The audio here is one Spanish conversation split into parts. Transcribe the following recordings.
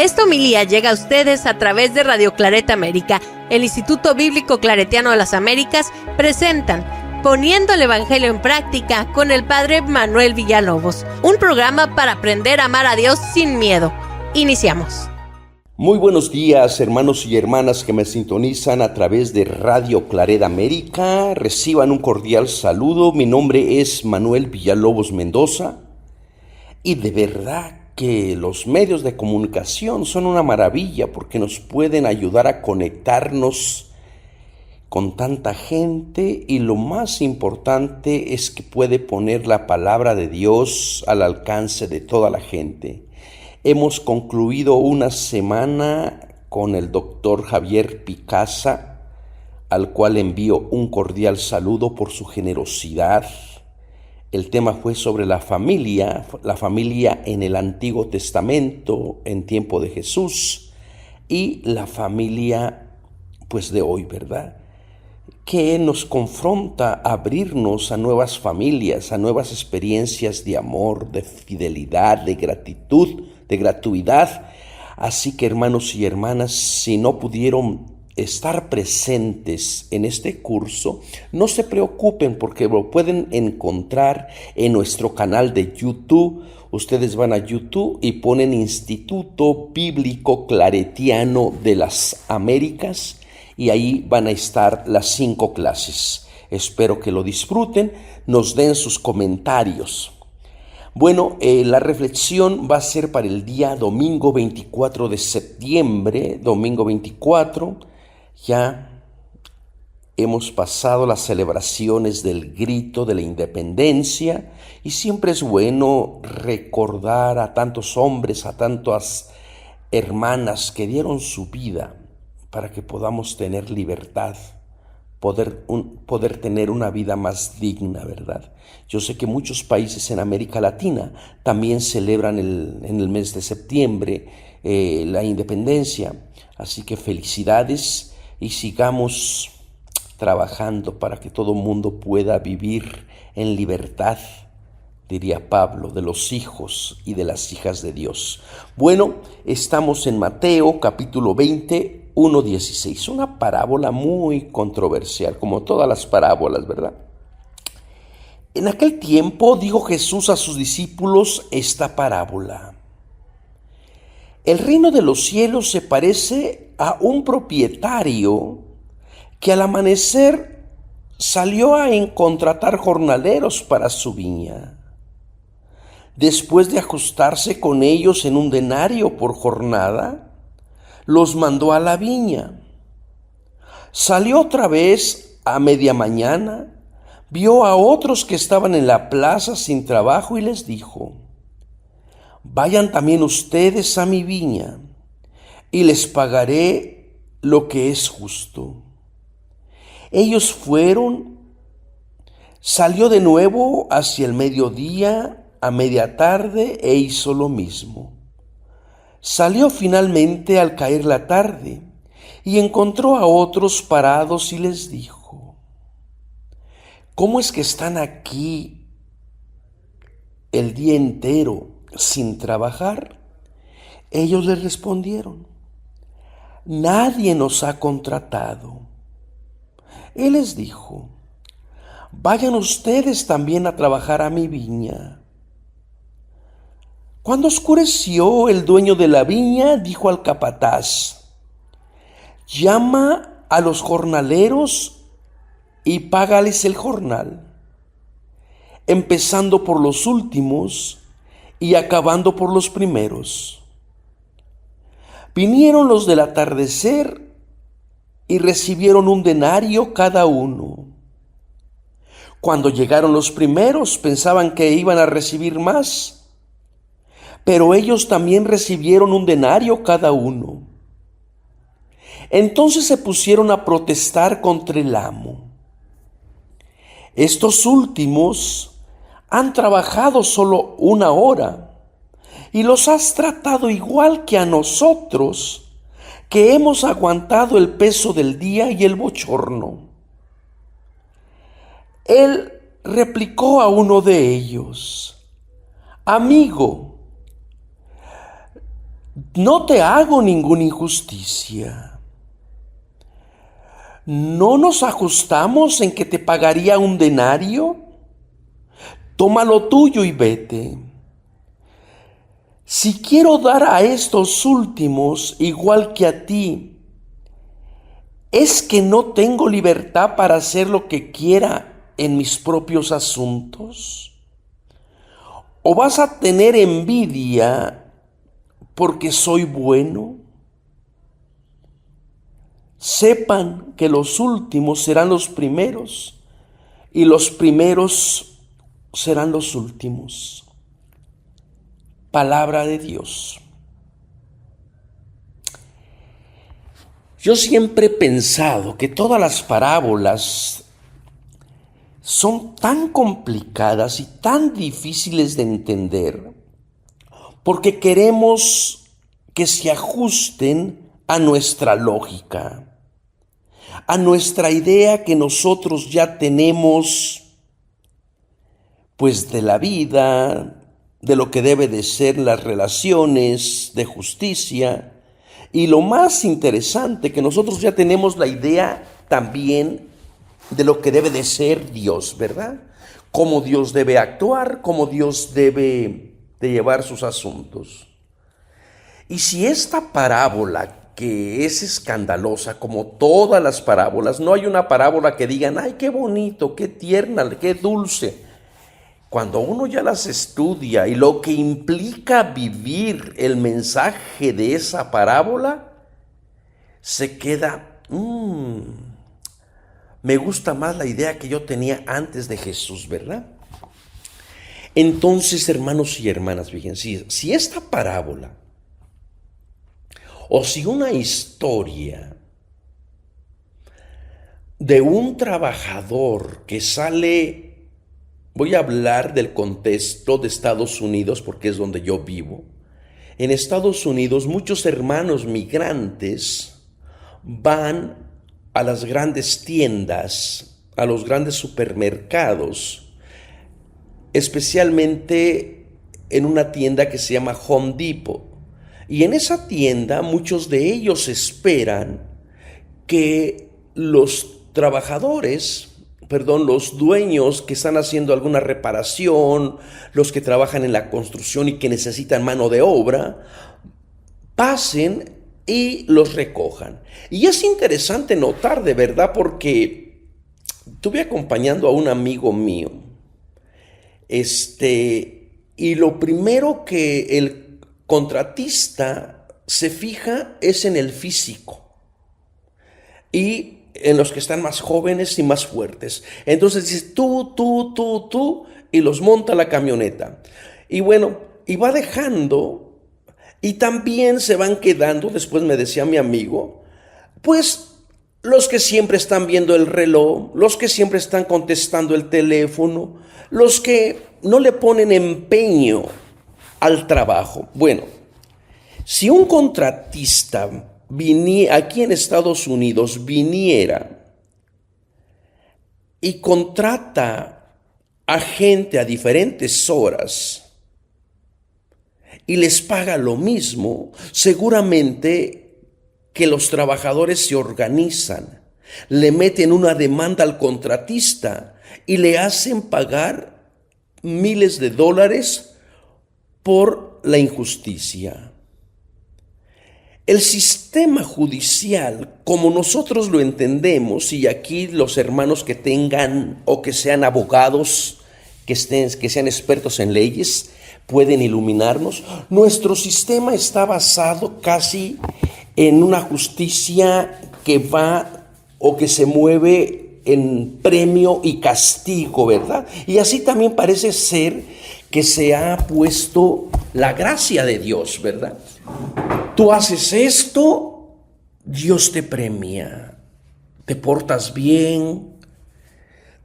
Esta homilía llega a ustedes a través de Radio Claret América. El Instituto Bíblico Claretiano de las Américas presentan Poniendo el Evangelio en Práctica con el Padre Manuel Villalobos, un programa para aprender a amar a Dios sin miedo. Iniciamos. Muy buenos días, hermanos y hermanas que me sintonizan a través de Radio Claret América. Reciban un cordial saludo. Mi nombre es Manuel Villalobos Mendoza y de verdad que los medios de comunicación son una maravilla porque nos pueden ayudar a conectarnos con tanta gente y lo más importante es que puede poner la palabra de Dios al alcance de toda la gente. Hemos concluido una semana con el doctor Javier Picasa, al cual envío un cordial saludo por su generosidad. El tema fue sobre la familia en el Antiguo Testamento, en tiempo de Jesús, y la familia pues de hoy, ¿verdad? Que nos confronta a abrirnos a nuevas familias, a nuevas experiencias de amor, de fidelidad, de gratitud, de gratuidad. Así que, hermanos y hermanas, si no pudieron estar presentes en este curso, no se preocupen porque lo pueden encontrar en nuestro canal de YouTube. Ustedes van a YouTube y ponen Instituto Bíblico Claretiano de las Américas y ahí van a estar las 5 clases. Espero que lo disfruten, nos den sus comentarios. Bueno, la reflexión va a ser para el día domingo 24 de septiembre, domingo 24. Ya hemos pasado las celebraciones del grito de la independencia y siempre es bueno recordar a tantos hombres, a tantas hermanas que dieron su vida para que podamos tener libertad, poder tener una vida más digna, ¿verdad? Yo sé que muchos países en América Latina también celebran en el mes de septiembre la independencia, así que felicidades y sigamos trabajando para que todo mundo pueda vivir en libertad, diría Pablo, de los hijos y de las hijas de Dios. Bueno, estamos en Mateo capítulo 20, 1:16, una parábola muy controversial, como todas las parábolas, ¿verdad? En aquel tiempo dijo Jesús a sus discípulos esta parábola. El reino de los cielos se parece a un propietario que al amanecer salió a contratar jornaleros para su viña. Después de ajustarse con ellos en un denario por jornada, los mandó a la viña. Salió otra vez a media mañana, vio a otros que estaban en la plaza sin trabajo y les dijo: vayan también ustedes a mi viña y les pagaré lo que es justo. Ellos fueron, salió de nuevo hacia el mediodía, a media tarde, e hizo lo mismo. Salió finalmente al caer la tarde y encontró a otros parados y les dijo: ¿cómo es que están aquí el día entero sin trabajar? Ellos le respondieron: nadie nos ha contratado. Él les dijo: vayan ustedes también a trabajar a mi viña. Cuando oscureció, el dueño de la viña dijo al capataz: llama a los jornaleros y págales el jornal, empezando por los últimos y acabando por los primeros. Vinieron los del atardecer y recibieron un denario cada uno. Cuando llegaron los primeros, pensaban que iban a recibir más, pero ellos también recibieron un denario cada uno. Entonces se pusieron a protestar contra el amo. Estos últimos han trabajado solo 1 hora y los has tratado igual que a nosotros, que hemos aguantado el peso del día y el bochorno. Él replicó a uno de ellos: amigo, no te hago ninguna injusticia. ¿No nos ajustamos en que te pagaría un denario? Toma lo tuyo y vete. Si quiero dar a estos últimos igual que a ti, ¿es que no tengo libertad para hacer lo que quiera en mis propios asuntos? ¿O vas a tener envidia porque soy bueno? Sepan que los últimos serán los primeros y los primeros serán los últimos. Palabra de Dios. Yo siempre he pensado que todas las parábolas son tan complicadas y tan difíciles de entender porque queremos que se ajusten a nuestra lógica, a nuestra idea que nosotros ya tenemos, pues de la vida, de lo que debe de ser las relaciones, de justicia. Y lo más interesante, que nosotros ya tenemos la idea también de lo que debe de ser Dios, ¿verdad? Cómo Dios debe actuar, cómo Dios debe de llevar sus asuntos. Y si esta parábola, que es escandalosa como todas las parábolas, no hay una parábola que digan, ay, qué bonito, qué tierna, qué dulce. Cuando uno ya las estudia y lo que implica vivir el mensaje de esa parábola, se queda, me gusta más la idea que yo tenía antes de Jesús, ¿verdad? Entonces, hermanos y hermanas, fíjense, si esta parábola, o si una historia de un trabajador que sale, voy a hablar del contexto de Estados Unidos porque es donde yo vivo. En Estados Unidos muchos hermanos migrantes van a las grandes tiendas, a los grandes supermercados, especialmente en una tienda que se llama Home Depot. Y en esa tienda muchos de ellos esperan que los los dueños que están haciendo alguna reparación, los que trabajan en la construcción y que necesitan mano de obra, pasen y los recojan. Y es interesante notar, de verdad, porque estuve acompañando a un amigo mío, y lo primero que el contratista se fija es en el físico y en los que están más jóvenes y más fuertes. Entonces dice tú, y los monta la camioneta. Y bueno, y va dejando, y también se van quedando, después me decía mi amigo, pues los que siempre están viendo el reloj, los que siempre están contestando el teléfono, los que no le ponen empeño al trabajo. Bueno, si un contratista aquí en Estados Unidos viniera y contrata a gente a diferentes horas y les paga lo mismo, seguramente que los trabajadores se organizan, le meten una demanda al contratista y le hacen pagar miles de dólares por la injusticia. El sistema judicial, como nosotros lo entendemos, y aquí los hermanos que tengan o que sean abogados, que sean expertos en leyes, pueden iluminarnos. Nuestro sistema está basado casi en una justicia que va o que se mueve en premio y castigo, ¿verdad? Y así también parece ser que se ha puesto la gracia de Dios, ¿verdad? Tú haces esto, Dios te premia. Te portas bien,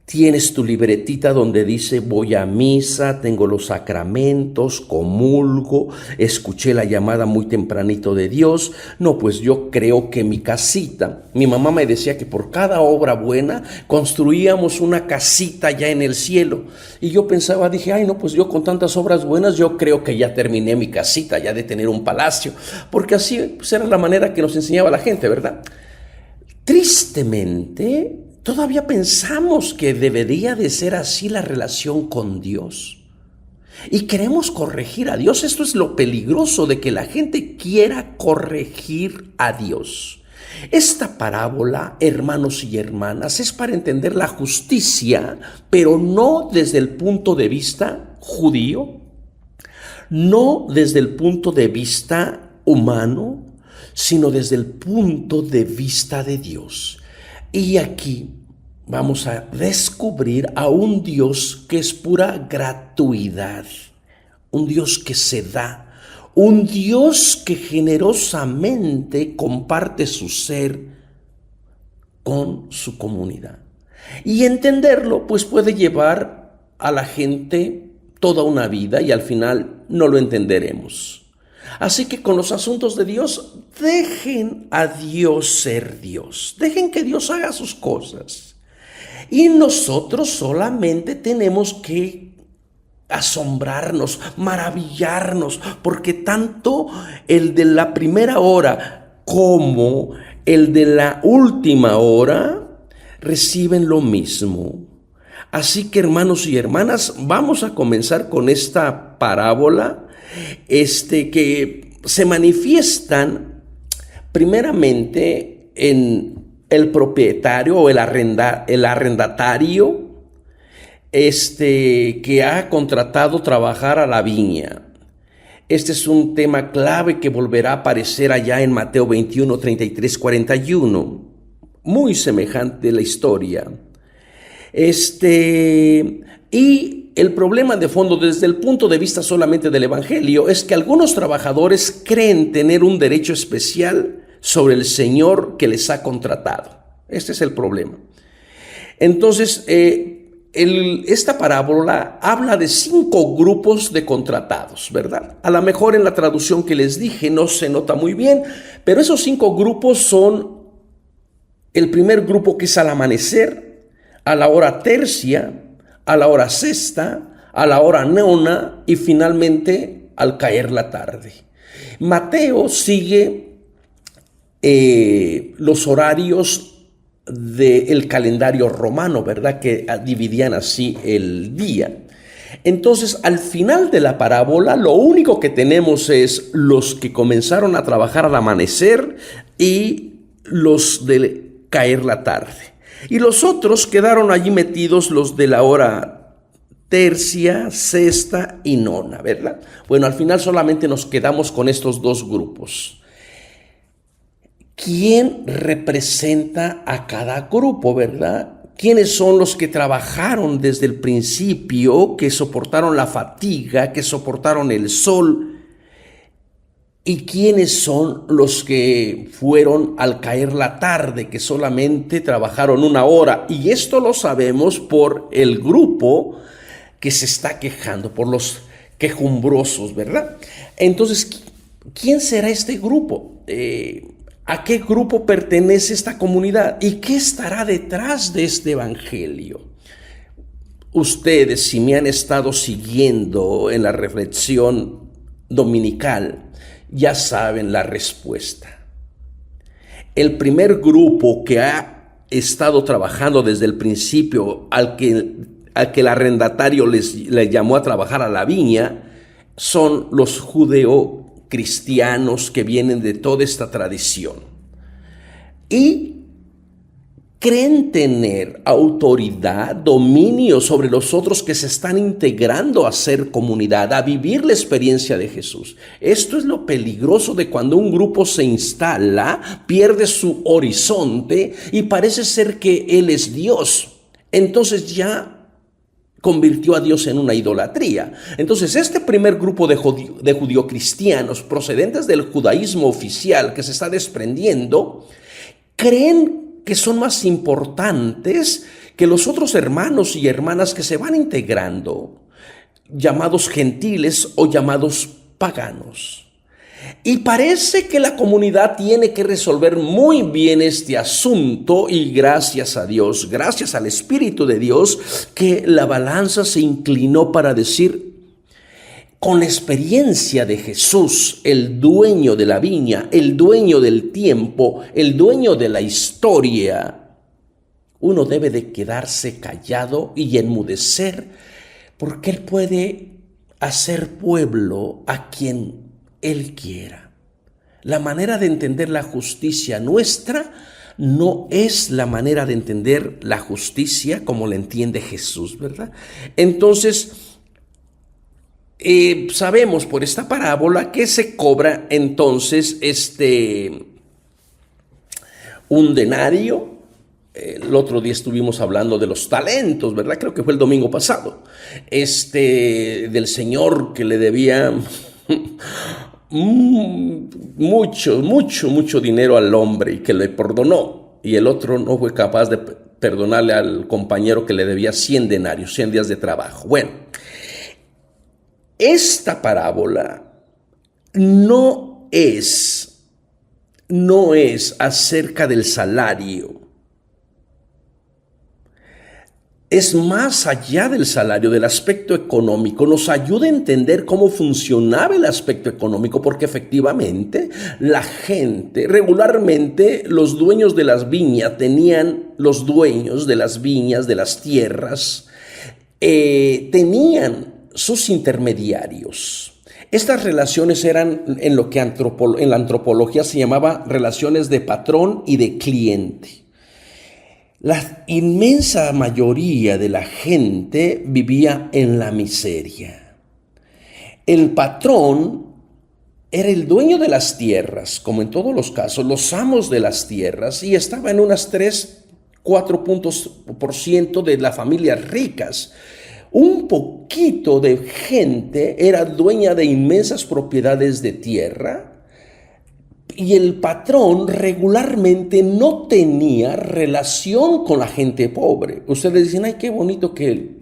Tienes tu libretita donde dice voy a misa, tengo los sacramentos, comulgo, escuché la llamada muy tempranito de Dios. No, pues yo creo que mi casita, mi mamá me decía que por cada obra buena construíamos una casita ya en el cielo. Y yo pensaba, dije, ay no, pues yo con tantas obras buenas yo creo que ya terminé mi casita, ya de tener un palacio. Porque así pues, era la manera que nos enseñaba la gente, ¿verdad? Tristemente, todavía pensamos que debería de ser así la relación con Dios. Y queremos corregir a Dios. Esto es lo peligroso de que la gente quiera corregir a Dios. Esta parábola, hermanos y hermanas, es para entender la justicia, pero no desde el punto de vista judío, no desde el punto de vista humano, sino desde el punto de vista de Dios. Y aquí vamos a descubrir a un Dios que es pura gratuidad, un Dios que se da, un Dios que generosamente comparte su ser con su comunidad. Y entenderlo, pues puede llevar a la gente toda una vida y al final no lo entenderemos. Así que con los asuntos de Dios, dejen a Dios ser Dios. Dejen que Dios haga sus cosas. Y nosotros solamente tenemos que asombrarnos, maravillarnos, porque tanto el de la primera hora como el de la última hora reciben lo mismo. Así que hermanos y hermanas, vamos a comenzar con esta parábola que se manifiestan primeramente en el propietario o el arrendatario que ha contratado trabajar a la viña. Este es un tema clave que volverá a aparecer allá en Mateo 21, 33, 41. Muy semejante la historia. Y el problema de fondo desde el punto de vista solamente del Evangelio es que algunos trabajadores creen tener un derecho especial sobre el Señor que les ha contratado. Este es el problema. Entonces, esta parábola habla de 5 grupos de contratados, ¿verdad? A lo mejor en la traducción que les dije no se nota muy bien, pero esos 5 grupos son el primer grupo, que es al amanecer, a la hora tercia, a la hora sexta, a la hora nona y finalmente al caer la tarde. Mateo sigue los horarios del calendario romano, ¿verdad? Que dividían así el día. Entonces, al final de la parábola, lo único que tenemos es los que comenzaron a trabajar al amanecer y los de caer la tarde. Y los otros quedaron allí metidos, los de la hora tercia, sexta y nona, ¿verdad? Bueno, al final solamente nos quedamos con estos 2 grupos. ¿Quién representa a cada grupo, verdad? ¿Quiénes son los que trabajaron desde el principio, que soportaron la fatiga, que soportaron el sol? ¿Y quiénes son los que fueron al caer la tarde, que solamente trabajaron 1 hora? Y esto lo sabemos por el grupo que se está quejando, por los quejumbrosos, ¿verdad? Entonces, ¿quién será este grupo? ¿A qué grupo pertenece esta comunidad? ¿Y qué estará detrás de este evangelio? Ustedes, si me han estado siguiendo en la reflexión dominical, ya saben la respuesta. El primer grupo que ha estado trabajando desde el principio, al que el arrendatario le llamó a trabajar a la viña, son los judeocristianos que vienen de toda esta tradición. Y creen tener autoridad, dominio sobre los otros que se están integrando a ser comunidad, a vivir la experiencia de Jesús. Esto es lo peligroso de cuando un grupo se instala, pierde su horizonte y parece ser que Él es Dios. Entonces ya convirtió a Dios en una idolatría. Entonces este primer grupo de judio-cristianos procedentes del judaísmo oficial que se está desprendiendo, creen que son más importantes que los otros hermanos y hermanas que se van integrando, llamados gentiles o llamados paganos. Y parece que la comunidad tiene que resolver muy bien este asunto, y gracias a Dios, gracias al Espíritu de Dios, que la balanza se inclinó para decir: con la experiencia de Jesús, el dueño de la viña, el dueño del tiempo, el dueño de la historia, uno debe de quedarse callado y enmudecer, porque Él puede hacer pueblo a quien Él quiera. La manera de entender la justicia nuestra no es la manera de entender la justicia como la entiende Jesús, ¿verdad? Entonces, sabemos por esta parábola que se cobra entonces un denario. El otro día estuvimos hablando de los talentos, ¿verdad? Creo que fue el domingo pasado. Del señor que le debía mucho dinero al hombre y que le perdonó. Y el otro no fue capaz de perdonarle al compañero que le debía 100 denarios, 100 días de trabajo. Bueno, esta parábola no es acerca del salario. Es más allá del salario, del aspecto económico. Nos ayuda a entender cómo funcionaba el aspecto económico, porque efectivamente la gente, regularmente los dueños de las viñas los dueños de las viñas, de las tierras, tenían sus intermediarios. Estas relaciones eran en lo que en la antropología se llamaba relaciones de patrón y de cliente. La inmensa mayoría de la gente vivía en la miseria. El patrón era el dueño de las tierras, como en todos los casos, los amos de las tierras, y estaba en unas 3-4% de las familias ricas. Un poquito de gente era dueña de inmensas propiedades de tierra, y el patrón regularmente no tenía relación con la gente pobre. Ustedes dicen: ay, qué bonito que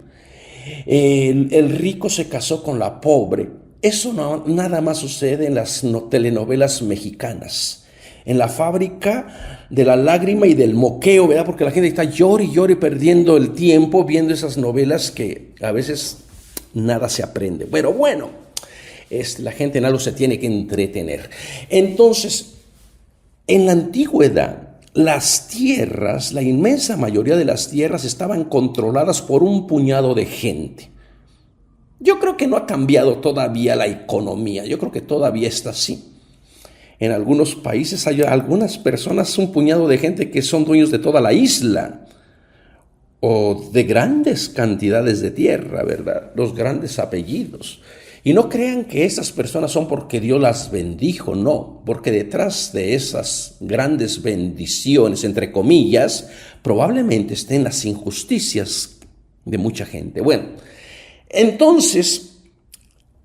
el rico se casó con la pobre. Eso nada más sucede en las telenovelas mexicanas, en la fábrica de la lágrima y del moqueo, ¿verdad? Porque la gente está llore y llore, perdiendo el tiempo viendo esas novelas que a veces nada se aprende. Pero bueno, la gente en algo se tiene que entretener. Entonces, en la antigüedad, las tierras, la inmensa mayoría de las tierras estaban controladas por un puñado de gente. Yo creo que no ha cambiado todavía la economía. Yo creo que todavía está así. En algunos países hay algunas personas, un puñado de gente que son dueños de toda la isla o de grandes cantidades de tierra, ¿verdad? Los grandes apellidos. Y no crean que esas personas son porque Dios las bendijo, no, porque detrás de esas grandes bendiciones, entre comillas, probablemente estén las injusticias de mucha gente. Bueno, entonces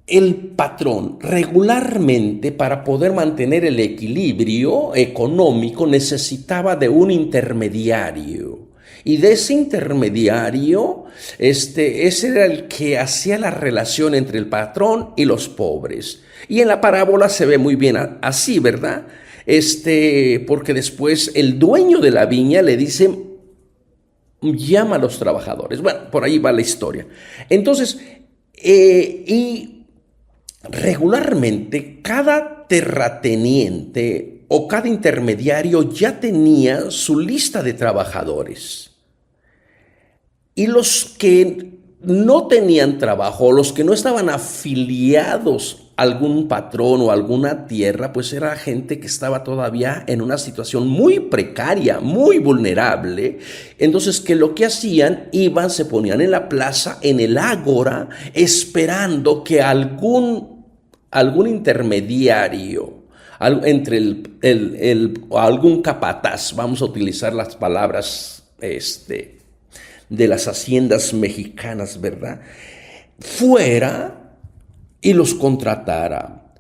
el patrón regularmente, para poder mantener el equilibrio económico, necesitaba de un intermediario. Y de ese intermediario, ese era el que hacía la relación entre el patrón y los pobres. Y en la parábola se ve muy bien así, ¿verdad? Porque después el dueño de la viña le dice: llama a los trabajadores. Bueno, por ahí va la historia. Entonces, y regularmente cada terrateniente o cada intermediario ya tenía su lista de trabajadores. Y los que no tenían trabajo, los que no estaban afiliados a algún patrón o a alguna tierra, pues era gente que estaba todavía en una situación muy precaria, muy vulnerable. Entonces, que lo que hacían, se ponían en la plaza, en el ágora, esperando que algún intermediario, entre algún capataz, vamos a utilizar las palabras de las haciendas mexicanas, ¿verdad?, fuera y los contratara.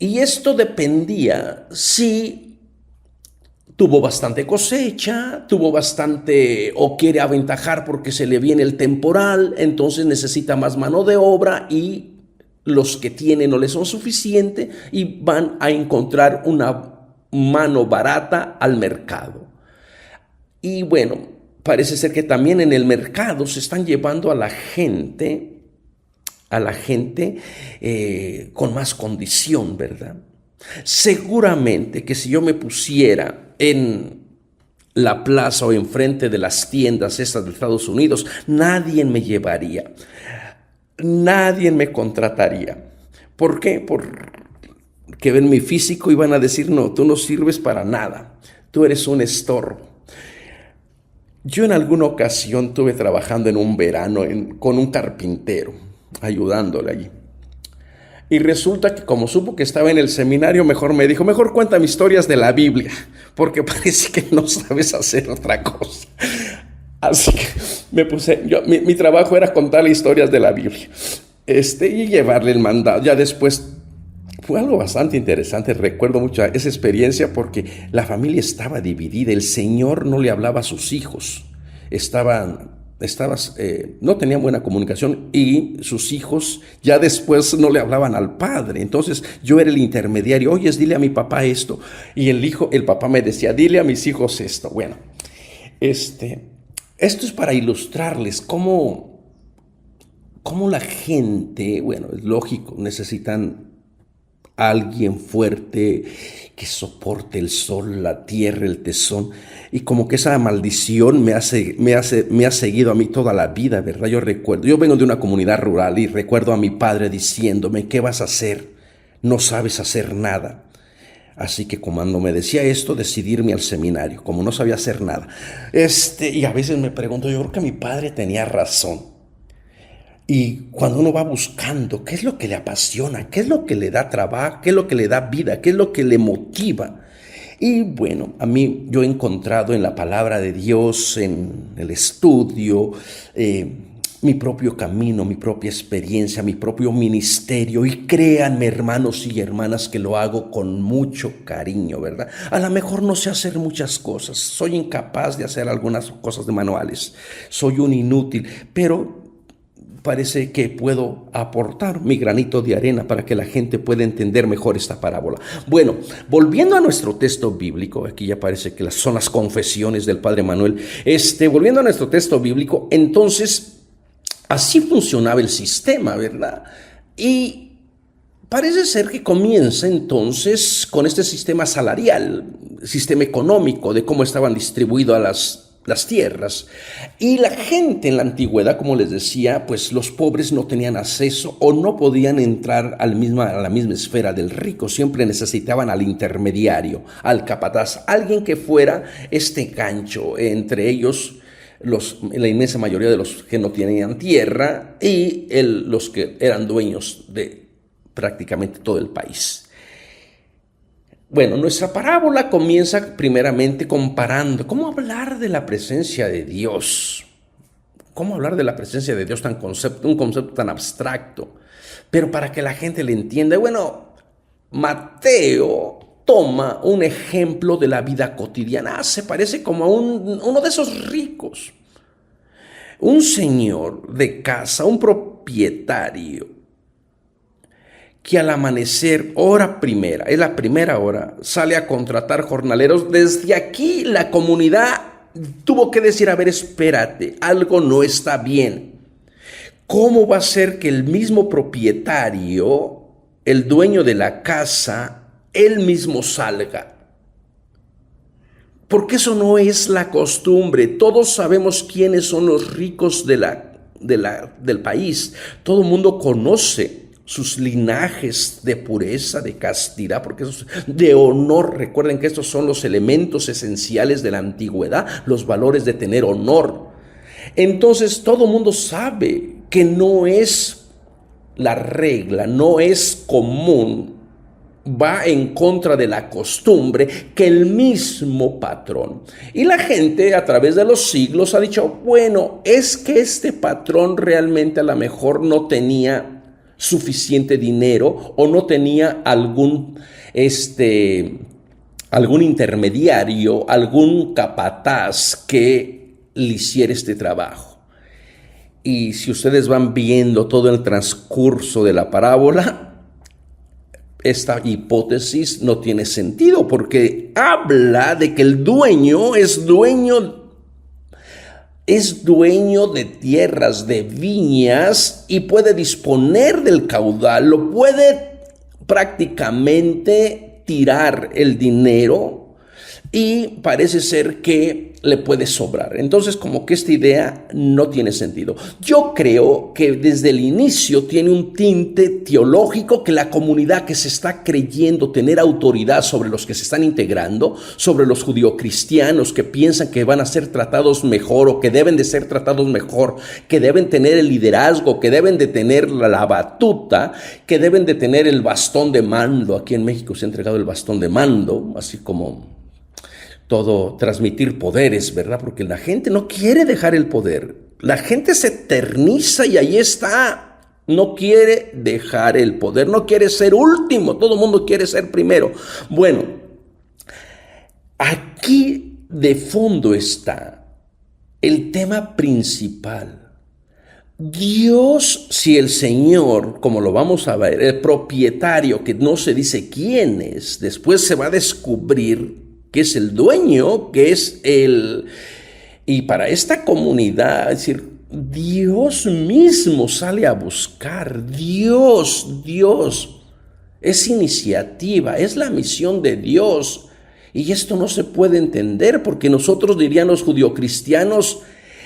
Y esto dependía si tuvo bastante cosecha, tuvo bastante, o quiere aventajar porque se le viene el temporal, entonces necesita más mano de obra y los que tiene no le son suficientes y van a encontrar una mano barata al mercado. Y bueno, parece ser que también en el mercado se están llevando a la gente con más condición, ¿verdad? Seguramente que si yo me pusiera en la plaza o enfrente de las tiendas estas de Estados Unidos, nadie me llevaría, nadie me contrataría. ¿Por qué? Porque ven mi físico y van a decir, no, tú no sirves para nada, tú eres un estorbo. Yo en alguna ocasión estuve trabajando en un verano con un carpintero, ayudándole allí. Y resulta que como supo que estaba en el seminario, mejor me dijo, mejor cuéntame historias de la Biblia, porque parece que no sabes hacer otra cosa. Así que me puse, mi trabajo era contarle historias de la Biblia, y llevarle el mandado. Ya después fue algo bastante interesante, recuerdo mucho esa experiencia porque la familia estaba dividida, el Señor no le hablaba a sus hijos, no tenían buena comunicación y sus hijos ya después no le hablaban al padre. Entonces yo era el intermediario. Oye, dile a mi papá esto. Y el papá me decía, dile a mis hijos esto. Bueno, esto es para ilustrarles cómo la gente, bueno, es lógico, necesitan a alguien fuerte que soporte el sol, la tierra, el tesón, y como que esa maldición me ha seguido a mí toda la vida, ¿verdad? Yo vengo de una comunidad rural y recuerdo a mi padre diciéndome, ¿qué vas a hacer? No sabes hacer nada. Así que cuando me decía esto, decidí irme al seminario, como no sabía hacer nada. Y a veces me pregunto, yo creo que mi padre tenía razón. Y cuando uno va buscando qué es lo que le apasiona, qué es lo que le da trabajo, qué es lo que le da vida, qué es lo que le motiva. Y bueno, a mí yo he encontrado en la palabra de Dios, en el estudio, mi propio camino, mi propia experiencia, mi propio ministerio. Y créanme, hermanos y hermanas, que lo hago con mucho cariño, ¿verdad? A lo mejor no sé hacer muchas cosas, soy incapaz de hacer algunas cosas de manuales, soy un inútil, pero parece que puedo aportar mi granito de arena para que la gente pueda entender mejor esta parábola. Bueno, volviendo a nuestro texto bíblico, aquí ya parece que son las confesiones del Padre Manuel. Volviendo a nuestro texto bíblico, entonces, así funcionaba el sistema, ¿verdad? Y parece ser que comienza entonces con este sistema salarial, sistema económico, de cómo estaban distribuidas las tierras. Y la gente en la antigüedad, como les decía, pues los pobres no tenían acceso o no podían entrar a la misma esfera del rico. Siempre necesitaban al intermediario, al capataz, alguien que fuera este gancho entre ellos, la inmensa mayoría de los que no tenían tierra y los que eran dueños de prácticamente todo el país. Bueno, nuestra parábola comienza primeramente comparando cómo hablar de la presencia de Dios. ¿Cómo hablar de la presencia de Dios, un concepto tan abstracto? Pero para que la gente le entienda, bueno, Mateo toma un ejemplo de la vida cotidiana. Se parece como a uno de esos ricos. Un señor de casa, un propietario, que al amanecer, hora primera, es la primera hora, sale a contratar jornaleros. Desde aquí la comunidad tuvo que decir, a ver, espérate, algo no está bien. ¿Cómo va a ser que el mismo propietario, el dueño de la casa, él mismo salga? Porque eso no es la costumbre. Todos sabemos quiénes son los ricos del país. Todo el mundo conoce sus linajes de pureza, de castidad, porque eso es de honor. Recuerden que estos son los elementos esenciales de la antigüedad, los valores de tener honor. Entonces todo el mundo sabe que no es la regla, no es común, va en contra de la costumbre que el mismo patrón. Y la gente a través de los siglos ha dicho, bueno, es que este patrón realmente a lo mejor no tenía suficiente dinero o no tenía algún intermediario, algún capataz que le hiciera este trabajo. Y si ustedes van viendo todo el transcurso de la parábola, esta hipótesis no tiene sentido, porque habla de que el dueño es dueño de tierras, de viñas, y puede disponer del caudal, lo puede prácticamente tirar el dinero, y parece ser que le puede sobrar. Entonces, como que esta idea no tiene sentido. Yo creo que desde el inicio tiene un tinte teológico, que la comunidad que se está creyendo tener autoridad sobre los que se están integrando, sobre los judio-cristianos que piensan que van a ser tratados mejor o que deben de ser tratados mejor, que deben tener el liderazgo, que deben de tener la batuta, que deben de tener el bastón de mando. Aquí en México se ha entregado el bastón de mando, así como todo transmitir poderes, ¿verdad? Porque la gente no quiere dejar el poder. La gente se eterniza y ahí está. No quiere dejar el poder, no quiere ser último. Todo el mundo quiere ser primero. Bueno, aquí de fondo está el tema principal. Dios, si el Señor, como lo vamos a ver, el propietario, que no se dice quién es, después se va a descubrir que es el dueño, que es el... Y para esta comunidad, es decir, Dios mismo sale a buscar. Dios, es iniciativa, es la misión de Dios. Y esto no se puede entender, porque nosotros, dirían los judio-cristianos,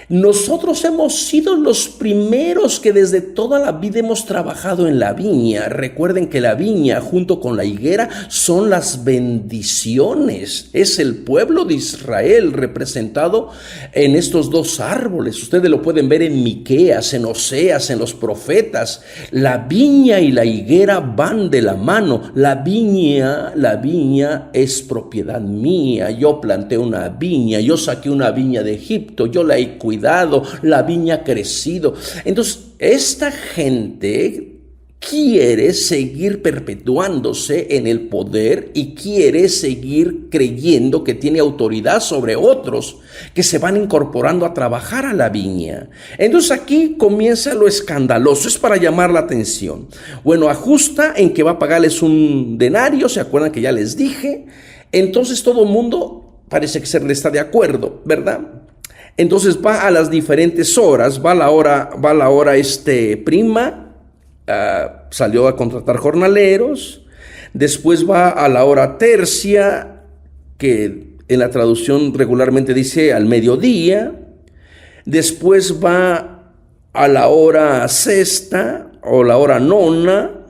nosotros hemos sido los primeros que desde toda la vida hemos trabajado en la viña. Recuerden que la viña junto con la higuera son las bendiciones. Es el pueblo de Israel representado en estos dos árboles. Ustedes lo pueden ver en Miqueas, en Oseas, en los profetas. La viña y la higuera van de la mano. La viña es propiedad mía. Yo planté una viña, yo saqué una viña de Egipto, yo la he cuidado. La viña ha crecido. Entonces, esta gente quiere seguir perpetuándose en el poder y quiere seguir creyendo que tiene autoridad sobre otros que se van incorporando a trabajar a la viña. Entonces aquí comienza lo escandaloso, es para llamar la atención. Bueno, ajusta en que va a pagarles un denario, ¿se acuerdan que ya les dije? Entonces todo el mundo parece que se le está de acuerdo, ¿verdad? Entonces va a las diferentes horas, va la hora prima, salió a contratar jornaleros, después va a la hora tercia, que en la traducción regularmente dice al mediodía, después va a la hora sexta o la hora nona,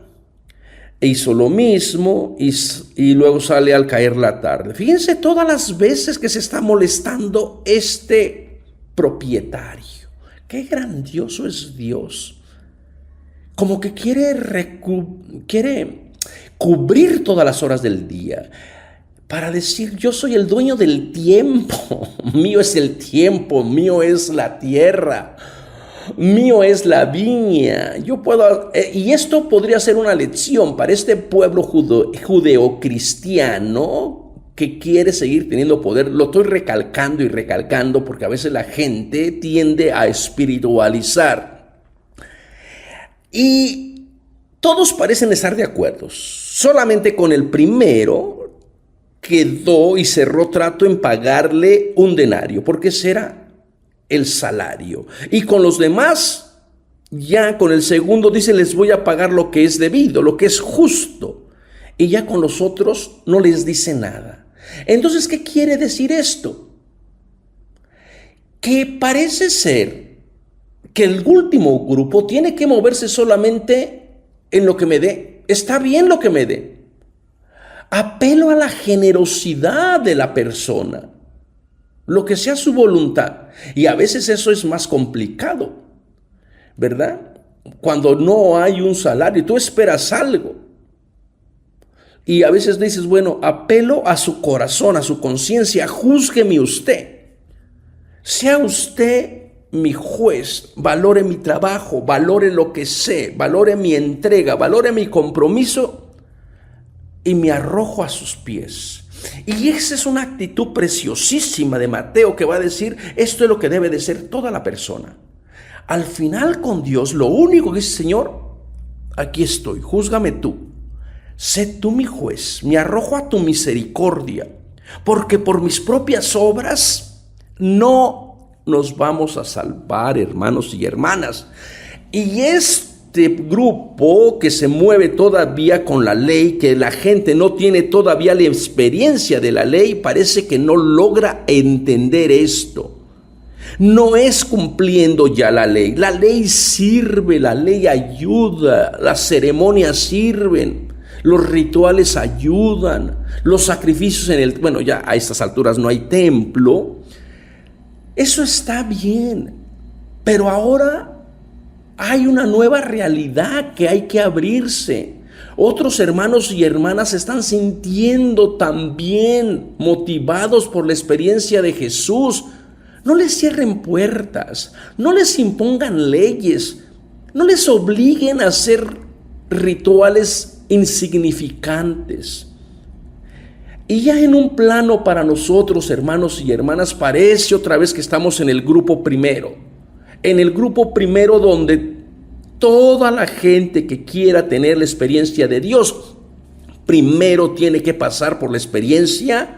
e hizo lo mismo y luego sale al caer la tarde. Fíjense todas las veces que se está molestando este propietario. Qué grandioso es Dios. Como que quiere cubrir todas las horas del día para decir: yo soy el dueño del tiempo. Mío es el tiempo, mío es la tierra, mío es la viña. Yo puedo, y esto podría ser una lección para este pueblo judeocristiano que quiere seguir teniendo poder. Lo estoy recalcando y recalcando porque a veces la gente tiende a espiritualizar. Y todos parecen estar de acuerdo. Solamente con el primero quedó y cerró trato en pagarle un denario, porque ese era el salario. Y con los demás, ya con el segundo dice: les voy a pagar lo que es debido, lo que es justo. Y ya con los otros no les dice nada. Entonces, ¿qué quiere decir esto? Que parece ser que el último grupo tiene que moverse solamente en lo que me dé. Está bien lo que me dé. Apelo a la generosidad de la persona, lo que sea su voluntad. Y a veces eso es más complicado, ¿verdad? Cuando no hay un salario, tú esperas algo. Y a veces dices: bueno, apelo a su corazón, a su conciencia, júzgueme usted. Sea usted mi juez, valore mi trabajo, valore lo que sé, valore mi entrega, valore mi compromiso. y me arrojo a sus pies. Y esa es una actitud preciosísima de Mateo, que va a decir, esto es lo que debe de ser toda la persona. Al final, con Dios, lo único que dice: Señor, aquí estoy, júzgame tú, sé tú mi juez, me arrojo a tu misericordia, porque por mis propias obras no nos vamos a salvar, hermanos y hermanas. Y este grupo que se mueve todavía con la ley, que la gente no tiene todavía la experiencia de la ley, parece que no logra entender esto. No es cumpliendo ya la ley. La ley sirve, la ley ayuda, las ceremonias sirven, los rituales ayudan, los sacrificios bueno, ya a estas alturas no hay templo. Eso está bien, pero ahora hay una nueva realidad que hay que abrirse. Otros hermanos y hermanas se están sintiendo también motivados por la experiencia de Jesús. No les cierren puertas, no les impongan leyes, no les obliguen a hacer rituales insignificantes. Y ya en un plano para nosotros, hermanos y hermanas, parece otra vez que estamos en el grupo primero. En el grupo primero, donde toda la gente que quiera tener la experiencia de Dios, primero tiene que pasar por la experiencia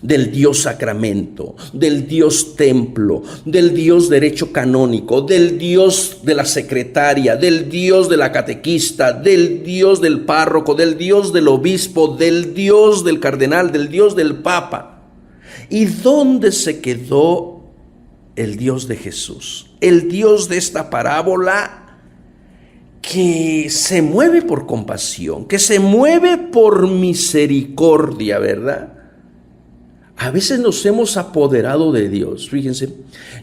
del Dios sacramento, del Dios templo, del Dios derecho canónico, del Dios de la secretaria, del Dios de la catequista, del Dios del párroco, del Dios del obispo, del Dios del cardenal, del Dios del papa. ¿Y dónde se quedó el Dios de Jesús? El Dios de esta parábola, que se mueve por compasión, que se mueve por misericordia, ¿verdad? A veces nos hemos apoderado de Dios. Fíjense,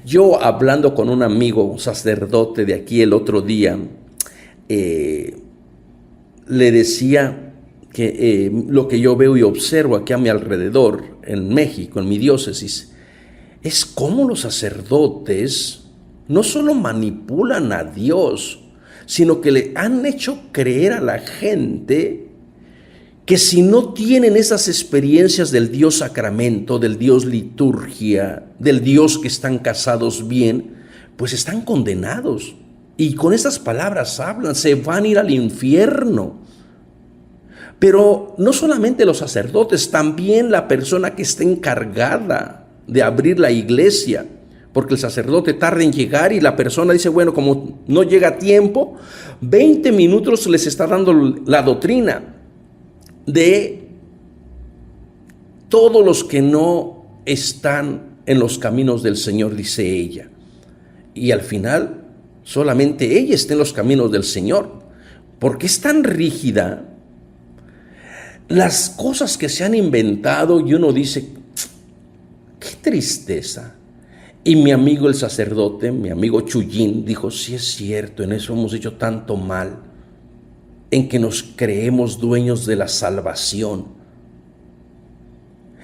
yo hablando con un amigo, un sacerdote de aquí el otro día, le decía que lo que yo veo y observo aquí a mi alrededor, en México, en mi diócesis, es cómo los sacerdotes no solo manipulan a Dios, sino que le han hecho creer a la gente que si no tienen esas experiencias del Dios sacramento, del Dios liturgia, del Dios que están casados bien, pues están condenados. Y con esas palabras hablan, se van a ir al infierno. Pero no solamente los sacerdotes, también la persona que está encargada de abrir la iglesia, porque el sacerdote tarda en llegar y la persona dice, bueno, como no llega a tiempo, 20 minutos les está dando la doctrina de todos los que no están en los caminos del Señor, dice ella. Y al final, solamente ella está en los caminos del Señor, porque es tan rígida las cosas que se han inventado, y uno dice, qué tristeza. Y mi amigo el sacerdote, mi amigo Chuyín, dijo, sí es cierto, en eso hemos hecho tanto mal, en que nos creemos dueños de la salvación.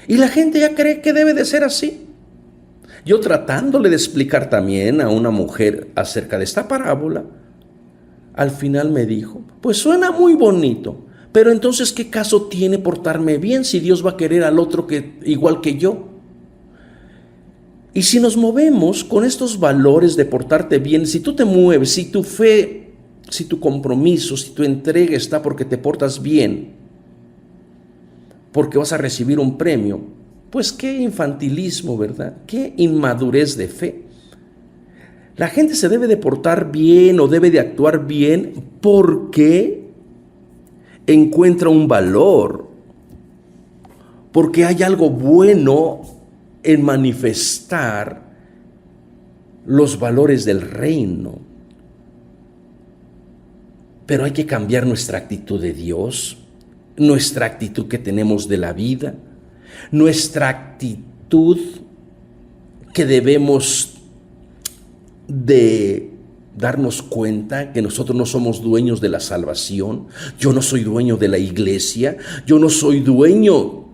Y la gente ya cree que debe de ser así. Yo tratándole de explicar también a una mujer acerca de esta parábola, al final me dijo, pues suena muy bonito, pero entonces ¿qué caso tiene portarme bien si Dios va a querer al otro igual que yo? Y si nos movemos con estos valores de portarte bien, si tú te mueves, si tu fe, si tu compromiso, si tu entrega está porque te portas bien, porque vas a recibir un premio, pues qué infantilismo, ¿verdad? Qué inmadurez de fe. La gente se debe de portar bien o debe de actuar bien porque encuentra un valor, porque hay algo bueno en manifestar los valores del reino. Pero hay que cambiar nuestra actitud de Dios, nuestra actitud que tenemos de la vida, nuestra actitud que debemos de darnos cuenta que nosotros no somos dueños de la salvación. Yo no soy dueño de la iglesia, yo no soy dueño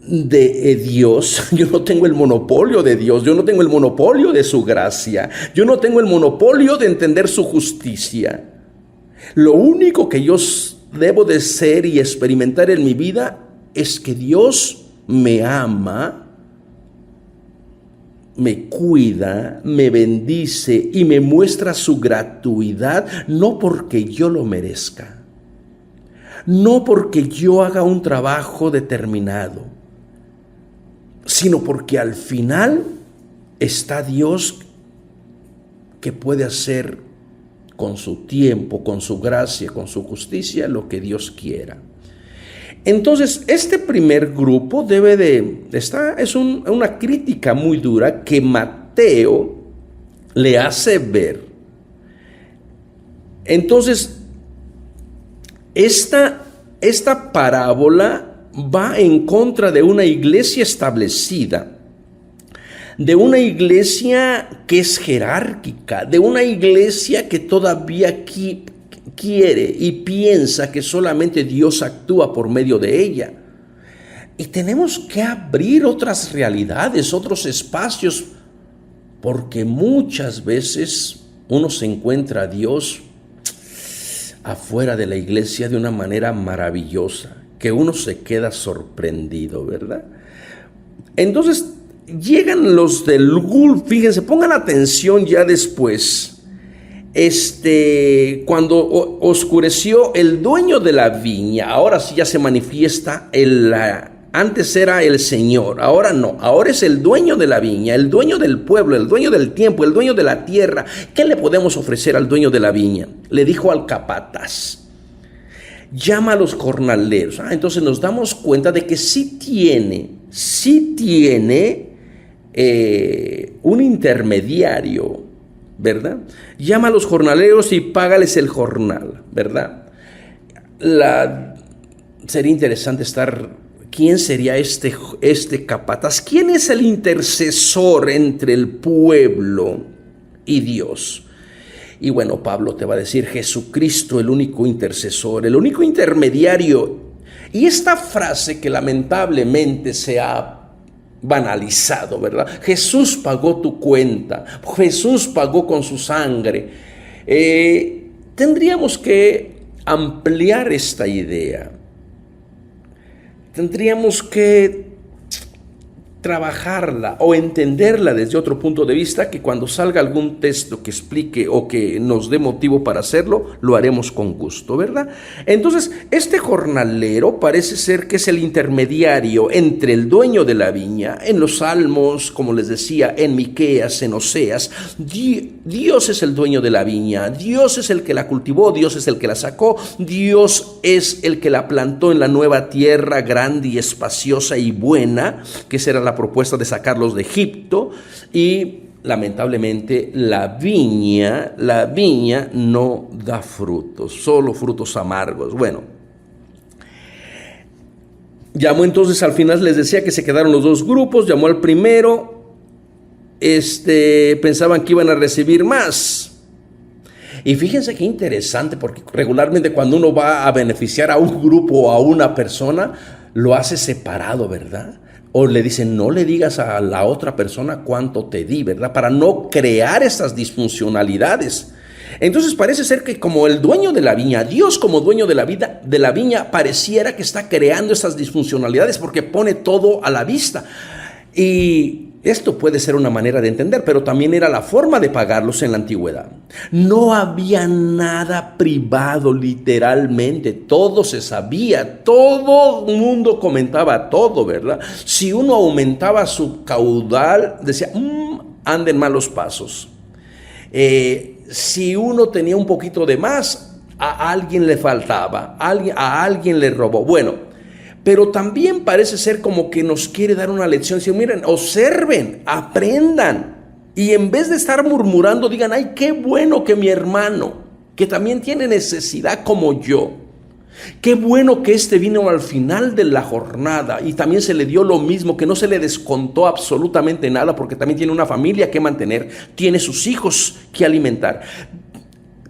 de Dios, yo no tengo el monopolio de Dios, yo no tengo el monopolio de su gracia, yo no tengo el monopolio de entender su justicia. Lo único que yo debo de ser y experimentar en mi vida es que Dios me ama, me cuida, me bendice y me muestra su gratuidad, no porque yo lo merezca, no porque yo haga un trabajo determinado, sino porque al final está Dios que puede hacer con su tiempo, con su gracia, con su justicia, lo que Dios quiera. Entonces, este primer grupo es una crítica muy dura que Mateo le hace ver. Entonces, esta parábola va en contra de una iglesia establecida, de una iglesia que es jerárquica, de una iglesia que todavía quiere y piensa que solamente Dios actúa por medio de ella. Y tenemos que abrir otras realidades, otros espacios, porque muchas veces uno se encuentra a Dios afuera de la iglesia de una manera maravillosa, que uno se queda sorprendido, ¿verdad? Entonces llegan los del GULF, fíjense, pongan atención ya después. Cuando oscureció el dueño de la viña, ahora sí ya se manifiesta antes era el Señor, ahora no, ahora es el dueño de la viña, el dueño del pueblo, el dueño del tiempo, el dueño de la tierra. ¿Qué le podemos ofrecer al dueño de la viña? Le dijo al capataz: llama a los jornaleros. Entonces nos damos cuenta de que sí tiene un intermediario, ¿verdad? Llama a los jornaleros y págales el jornal, ¿verdad? Sería interesante ¿quién sería este capataz? ¿Quién es el intercesor entre el pueblo y Dios? Y bueno, Pablo te va a decir: Jesucristo, el único intercesor, el único intermediario. Y esta frase que lamentablemente se ha banalizado, ¿verdad? Jesús pagó tu cuenta, Jesús pagó con su sangre. Tendríamos que ampliar esta idea. Tendríamos que trabajarla o entenderla desde otro punto de vista, que cuando salga algún texto que explique o que nos dé motivo para hacerlo, lo haremos con gusto, ¿verdad? Entonces, este jornalero parece ser que es el intermediario entre el dueño de la viña. En los Salmos, como les decía, en Miqueas, en Oseas, Dios es el dueño de la viña, Dios es el que la cultivó, Dios es el que la sacó, Dios es el que la plantó en la nueva tierra grande y espaciosa y buena, que será la propuesta de sacarlos de Egipto. Y lamentablemente la viña no da frutos, solo frutos amargos. Bueno, llamó entonces, al final les decía que se quedaron los dos grupos. Llamó al primero, pensaban que iban a recibir más. Y fíjense qué interesante, porque regularmente cuando uno va a beneficiar a un grupo o a una persona, lo hace separado, ¿verdad? O le dicen: no le digas a la otra persona cuánto te di, ¿verdad? Para no crear estas disfuncionalidades. Entonces parece ser que como el dueño de la viña, Dios como dueño de la viña, pareciera que está creando estas disfuncionalidades porque pone todo a la vista. Y esto puede ser una manera de entender, pero también era la forma de pagarlos en la antigüedad. No había nada privado, literalmente. Todo se sabía, todo el mundo comentaba todo, ¿verdad? Si uno aumentaba su caudal, decía: anda en malos pasos. Si uno tenía un poquito de más, a alguien le faltaba, a alguien le robó. Bueno, pero también parece ser como que nos quiere dar una lección. Dice: miren, observen, aprendan. Y en vez de estar murmurando, digan: ay, qué bueno que mi hermano, que también tiene necesidad como yo, qué bueno que vino al final de la jornada y también se le dio lo mismo, que no se le descontó absolutamente nada, porque también tiene una familia que mantener, tiene sus hijos que alimentar.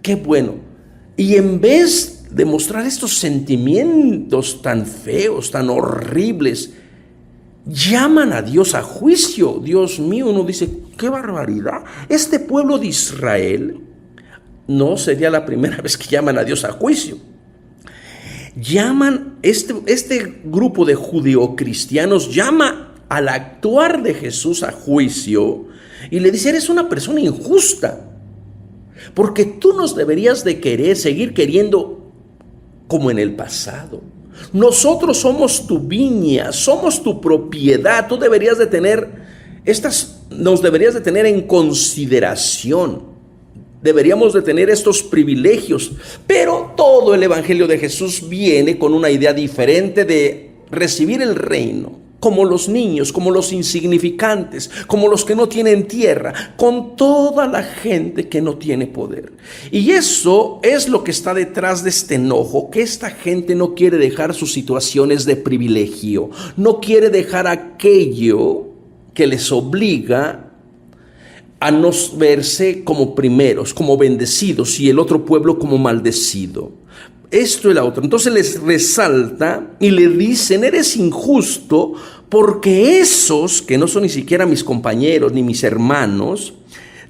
Qué bueno. Y en vez de mostrar estos sentimientos tan feos, tan horribles, llaman a Dios a juicio. Dios mío, uno dice: qué barbaridad. Este pueblo de Israel no sería la primera vez que llaman a Dios a juicio. llaman, este grupo de judeocristianos llama al actuar de Jesús a juicio y le dice: eres una persona injusta, porque tú nos deberías de seguir queriendo como en el pasado. Nosotros somos tu viña, somos tu propiedad, tú deberías de tener nos deberías de tener en consideración, deberíamos de tener estos privilegios. Pero todo el evangelio de Jesús viene con una idea diferente de recibir el reino, como los niños, como los insignificantes, como los que no tienen tierra, con toda la gente que no tiene poder. Y eso es lo que está detrás de este enojo, que esta gente no quiere dejar sus situaciones de privilegio, no quiere dejar aquello que les obliga a no verse como primeros, como bendecidos, y el otro pueblo como maldecido. Esto y la otra. Entonces les resalta y le dicen: eres injusto porque esos, que no son ni siquiera mis compañeros ni mis hermanos,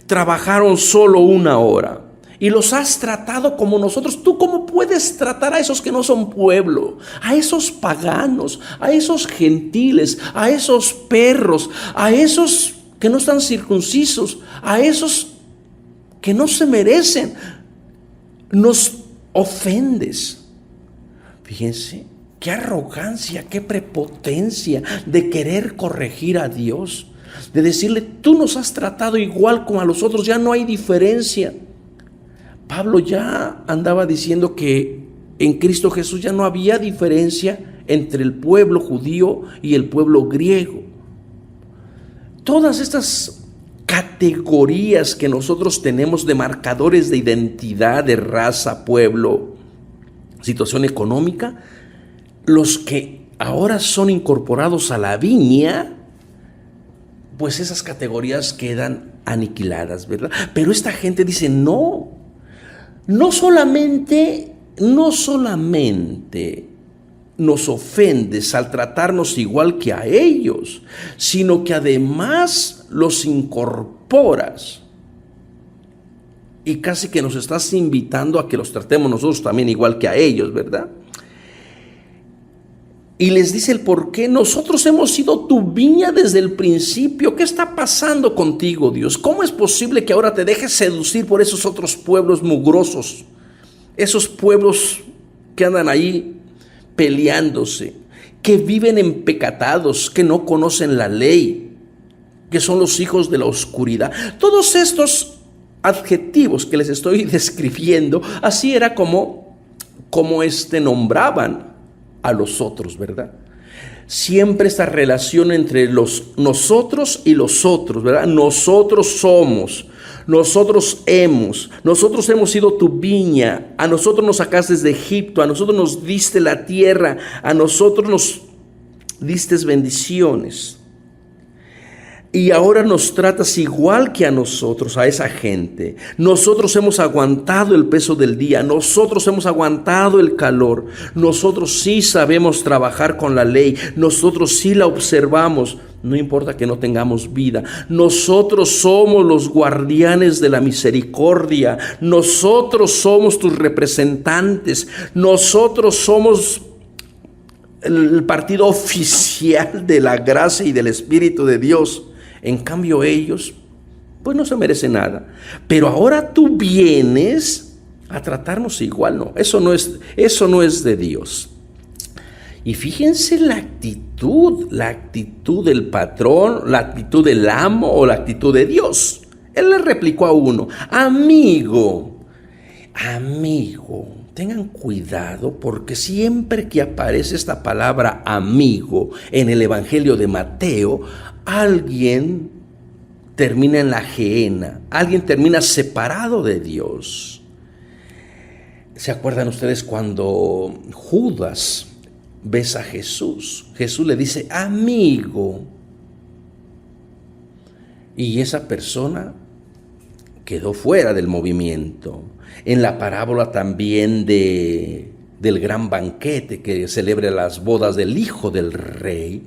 trabajaron solo 1 hora y los has tratado como nosotros. ¿Tú cómo puedes tratar a esos que no son pueblo? A esos paganos, a esos gentiles, a esos perros, a esos que no están circuncisos, a esos que no se merecen. Nos ofendes. Fíjense, qué arrogancia, qué prepotencia de querer corregir a Dios, de decirle: tú nos has tratado igual como a los otros, ya no hay diferencia. Pablo ya andaba diciendo que en Cristo Jesús ya no había diferencia entre el pueblo judío y el pueblo griego. Todas estas categorías que nosotros tenemos de marcadores de identidad, de raza, pueblo, situación económica, los que ahora son incorporados a la viña, pues esas categorías quedan aniquiladas, ¿verdad? Pero esta gente dice: no solamente nos ofendes al tratarnos igual que a ellos, sino que además los incorporas y casi que nos estás invitando a que los tratemos nosotros también igual que a ellos, ¿verdad? Y les dice el por qué: nosotros hemos sido tu viña desde el principio. ¿Qué está pasando contigo, Dios? ¿Cómo es posible que ahora te dejes seducir por esos otros pueblos mugrosos? Esos pueblos que andan ahí peleándose, que viven empecatados, que no conocen la ley, que son los hijos de la oscuridad. Todos estos adjetivos que les estoy describiendo, así era como nombraban a los otros, ¿verdad? Siempre esta relación entre nosotros y los otros, ¿verdad? Nosotros somos, nosotros hemos sido tu viña, a nosotros nos sacaste de Egipto, a nosotros nos diste la tierra, a nosotros nos diste bendiciones. Y ahora nos tratas igual que a nosotros, a esa gente. Nosotros hemos aguantado el peso del día, nosotros hemos aguantado el calor, nosotros sí sabemos trabajar con la ley, nosotros sí la observamos, no importa que no tengamos vida. Nosotros somos los guardianes de la misericordia, nosotros somos tus representantes, nosotros somos el partido oficial de la gracia y del Espíritu de Dios. En cambio ellos, pues no se merecen nada. Pero ahora tú vienes a tratarnos igual. No, eso no es de Dios. Y fíjense la actitud del patrón, la actitud del amo o la actitud de Dios. Él le replicó a uno: amigo, tengan cuidado, porque siempre que aparece esta palabra amigo en el Evangelio de Mateo, alguien termina en la gehenna, alguien termina separado de Dios. ¿Se acuerdan ustedes cuando Judas besa a Jesús? Jesús le dice amigo, y esa persona quedó fuera del movimiento. En la parábola también del gran banquete que celebra las bodas del hijo del rey,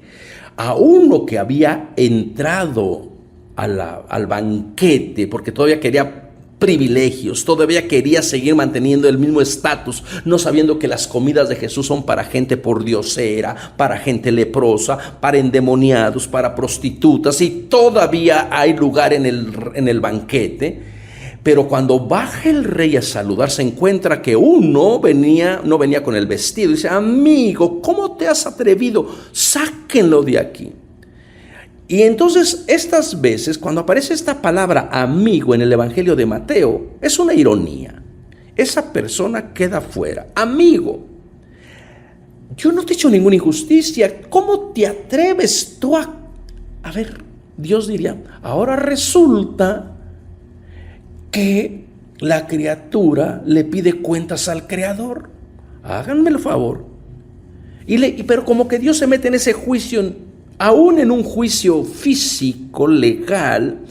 a uno que había entrado al banquete porque todavía quería privilegios, todavía quería seguir manteniendo el mismo estatus, no sabiendo que las comidas de Jesús son para gente pordiosera, para gente leprosa, para endemoniados, para prostitutas, y todavía hay lugar en el banquete. Pero cuando baja el rey a saludar, se encuentra que uno no venía con el vestido. Dice: amigo, ¿cómo te has atrevido? Sáquenlo de aquí. Y entonces estas veces, cuando aparece esta palabra amigo en el Evangelio de Mateo, es una ironía. Esa persona queda fuera. Amigo, yo no te he hecho ninguna injusticia. ¿Cómo te atreves tú a ver, Dios diría, ahora resulta que la criatura le pide cuentas al Creador? Háganme el favor. Pero como que Dios se mete en ese juicio, aún en un juicio físico, legal.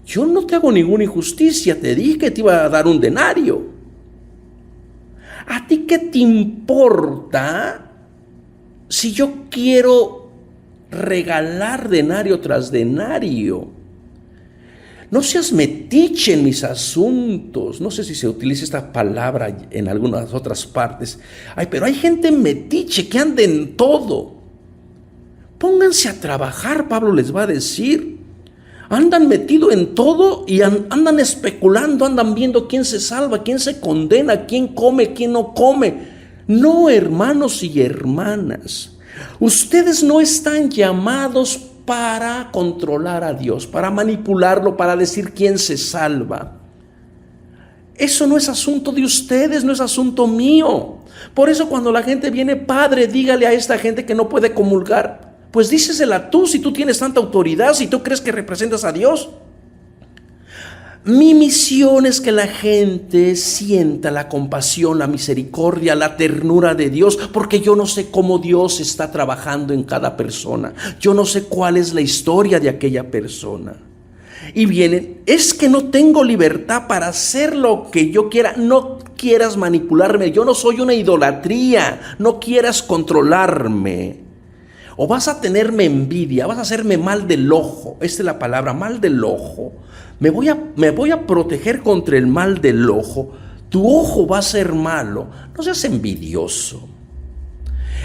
Yo no te hago ninguna injusticia, te dije que te iba a dar un denario. ¿A ti qué te importa si yo quiero regalar denario tras denario? No seas metiche en mis asuntos. No sé si se utiliza esta palabra en algunas otras partes. Pero hay gente metiche que anda en todo. Pónganse a trabajar, Pablo les va a decir. Andan metidos en todo y andan especulando, andan viendo quién se salva, quién se condena, quién come, quién no come. No, hermanos y hermanas, ustedes no están llamados para controlar a Dios, para manipularlo, para decir quién se salva. Eso no es asunto de ustedes, no es asunto mío. Por eso cuando la gente viene: padre, dígale a esta gente que no puede comulgar. Pues dícesela tú, si tú tienes tanta autoridad, si tú crees que representas a Dios. Mi misión es que la gente sienta la compasión, la misericordia, la ternura de Dios, porque yo no sé cómo Dios está trabajando en cada persona. Yo no sé cuál es la historia de aquella persona. Y vienen: es que no tengo libertad para hacer lo que yo quiera. No quieras manipularme, yo no soy una idolatría, no quieras controlarme. O vas a tenerme envidia, vas a hacerme mal del ojo. Esta es la palabra, mal del ojo. Me voy a proteger contra el mal del ojo. Tu ojo va a ser malo. No seas envidioso.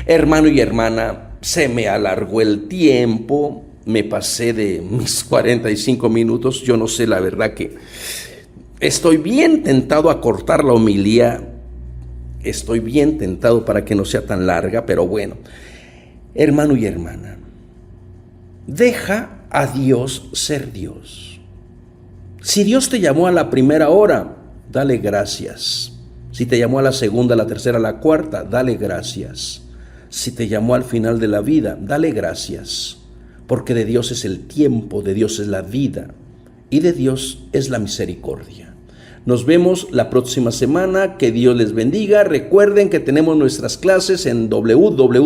Hermano y hermana, se me alargó el tiempo. Me pasé de mis 45 minutos. Yo no sé, la verdad que estoy bien tentado a cortar la homilía. Estoy bien tentado para que no sea tan larga, pero bueno. Hermano y hermana, deja a Dios ser Dios. Si Dios te llamó a la primera hora, dale gracias. Si te llamó a la segunda, a la tercera, a la cuarta, dale gracias. Si te llamó al final de la vida, dale gracias. Porque de Dios es el tiempo, de Dios es la vida y de Dios es la misericordia. Nos vemos la próxima semana. Que Dios les bendiga. Recuerden que tenemos nuestras clases en www.ibicla.org.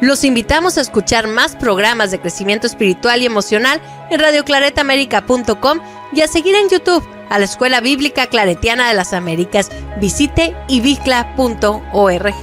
Los invitamos a escuchar más programas de crecimiento espiritual y emocional en radioclaretaamerica.com y a seguir en YouTube a la Escuela Bíblica Claretiana de las Américas. Visite ibicla.org.